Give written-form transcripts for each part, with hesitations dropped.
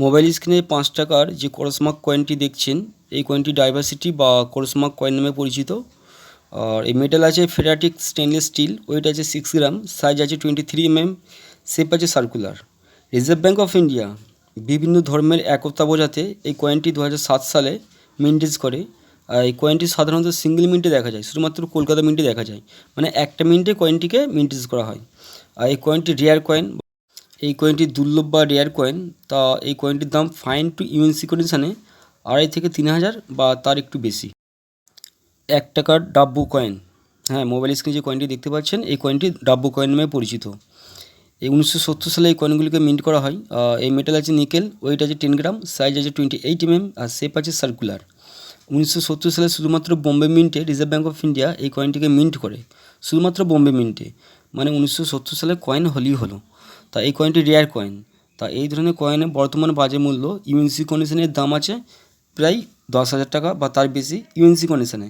Mobile স্ক্রিনে 5 টাকার যে ক্রসমার্ক কয়েনটি দেখছেন, এই কয়েনটি ডাইভার্সিটি বা ক্রসমার্ক কয়েন নামে পরিচিত। আর এই মেটাল আছে ফেরাটিক স্টেনলেস স্টিল, ওয়েট আছে 6 গ্রাম, সাইজ আছে 23 mm, শেপ আছে circular. Reserve bank of India বিভিন্ন ধর্মের একতা বোঝাতে এই কয়েনটি 2007 সালে মিন্টেজ করে। এই কয়েনটি সাধারণত সিঙ্গেল মিন্টে দেখা যায়, শুধুমাত্র কলকাতা মিন্টে দেখা যায়, মানে একটা মিন্টে কয়েনটিকে মিন্টেজ করা হয়। আর এই কয়েনটি রেয়ার কয়েন, এই কয়েনটি দুর্লভ বা রেয়ার কয়েন। তা এই কয়েনটির দাম ফাইন টু ইউএনসি কন্ডিশনে 2,500 থেকে 3,000 বা তার একটু বেশি। 1 টাকার ডাব্বু কয়েন, হ্যাঁ মোবাইল স্ক্রিনে যে কয়েনটি দেখতে পাচ্ছেন এই কয়েনটি ডাব্বু কয়েন নামে পরিচিত। এই 1970 সালে এই কয়েনগুলিকে মিন্ট করা হয়। এই মেটাল আছে নিকেল, ওয়েট আছে 10 গ্রাম, সাইজ আছে 28 mm, আর শেপ আছে সার্কুলার। 1970 সালে শুধুমাত্র বোম্বে মিন্টে রিজার্ভ ব্যাঙ্ক অফ ইন্ডিয়া এই কয়েনটিকে মিন্ট করে, শুধুমাত্র বোম্বে মিন্টে, মানে 1970 সালে কয়েন হলেই হলো। তা এই কয়েনটি রেয়ার কয়েন। তা এই ধরনের কয়েনের বর্তমান বাজার মূল্য ইউএনসি কন্ডিশনের দাম আছে প্রায় 10,000 টাকা বা তার বেশি ইউএনসি কন্ডিশনে।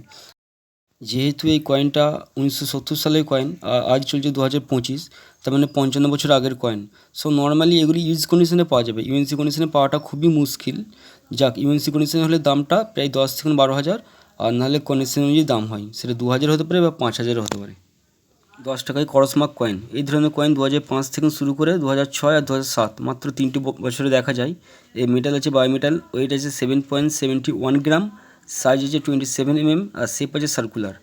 যেহেতু এই কয়েনটা 1970 সালের কয়েন, আজ চলছে 2025, তার মানে 55 বছর আগের কয়েন। সো নর্মালি এগুলি ইউজ কন্ডিশনে পাওয়া যাবে, ইউএনসি কন্ডিশনে পাওয়াটা খুবই মুশকিল। যাক, ইউএনসি কন্ডিশনে হলে দামটা প্রায় 10 থেকে 12,000, আর নাহলে কন্ডিশন অনুযায়ী দাম হয়, সেটা 2,000 হতে পারে বা 5,000 হতে পারে। 10 টাকায় ক্রসমার্ক কয়েন, এই ধরনের কয়েন 2005 থেকে শুরু করে 2006 আর 2007 মাত্র 3টি বছরে দেখা যায়। এই মেটাল আছে বায়োমেটাল, ওয়েট আছে 7.71 গ্রাম, সাইজ আছে 27 mm, আর শেপ আছে circular.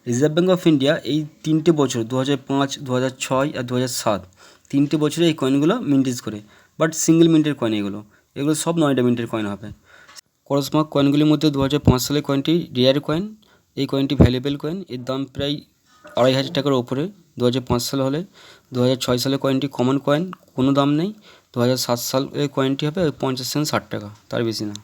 Reserve bank of India এই 3টে বছর 2005, 2006 আর 2007 3টে বছরে এই কয়েনগুলো মিন্টেজ করে, বাট সিঙ্গেল মিন্টের কয়েন এগুলো সব 9টা মিন্টের কয়েন হবে। ক্রসমার্ক কয়েনগুলির মধ্যে 2005 সালের কয়েনটি রেয়ার কয়েন, এই কয়েনটি ভ্যালুয়েবল কয়েন, এর দাম প্রায় 2,500 টাকার ওপরে 2005 সালে হলে। 2006 সালে কয়েনটি কমন কয়েন, কোনো দাম নেই। 2007 সালের কয়েনটি হবে 50 সেন্ট 60 টাকা, তার বেশি না।